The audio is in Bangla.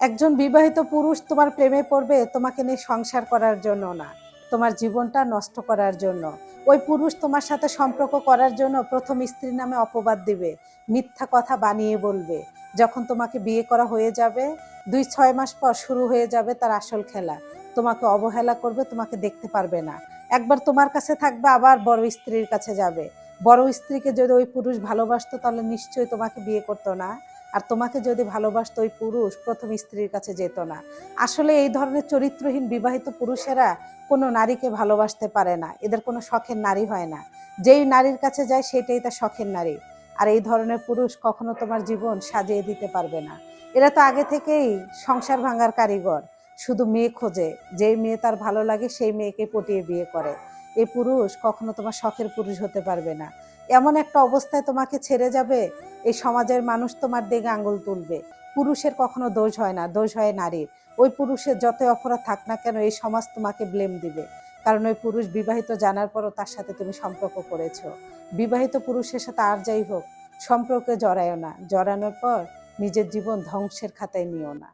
একজন বিবাহিত পুরুষ তোমার প্রেমে পড়বে তোমাকে নিয়ে সংসার করার জন্য না, তোমার জীবনটা নষ্ট করার জন্য। ওই পুরুষ তোমার সাথে সম্পর্ক করার জন্য প্রথম স্ত্রীর নামে অপবাদ দিবে, মিথ্যা কথা বানিয়ে বলবে। যখন তোমাকে বিয়ে করা হয়ে যাবে, 2-6 মাস পর শুরু হয়ে যাবে তার আসল খেলা। তোমাকে অবহেলা করবে, তোমাকে দেখতে পারবে না। একবার তোমার কাছে থাকবে, আবার বড় স্ত্রীর কাছে যাবে। বড় স্ত্রীকে যদি ওই পুরুষ ভালোবাসতো তাহলে নিশ্চয়ই তোমাকে বিয়ে করতো না। আর তোমাকে যদি ভালোবাসতো ওই পুরুষ প্রথম স্ত্রীর কাছে যেত না। আসলে এই ধরনের চরিত্রহীন বিবাহিত পুরুষেরা কোনো নারীকে ভালোবাসতে পারে না, এদের কোনো শখের নারী হয় না। যেই নারীর কাছে যায় সেটাই তার শখের নারী। আর এই ধরনের পুরুষ কখনো তোমার জীবন সাজিয়ে দিতে পারবে না। এরা তো আগে থেকেই সংসার ভাঙার কারিগর, শুধু মেয়ে খোঁজে, যেই মেয়ে তার ভালো লাগে সেই মেয়েকে পটিয়ে বিয়ে করে। এই পুরুষ কখনো তোমার শখের পুরুষ হতে পারবে না। এমন একটা অবস্থায় তোমাকে ছেড়ে যাবে, এই সমাজের মানুষ তোমার দিকে আঙুল তুলবে। পুরুষের কখনো দোষ হয় না, দোষ হয় নারীর। ওই পুরুষের যতই অপরাধ থাক না কেন এই সমাজ তোমাকে ব্লেম দিবে। কারণ ওই পুরুষ বিবাহিত জানার পরও তার সাথে তুমি সম্পর্ক করেছো। বিবাহিত পুরুষের সাথে আর যাই হোক, সম্পর্কে জড়ায়ও না, জড়ানোর পর নিজের জীবন ধ্বংসের খাতায় নিও না।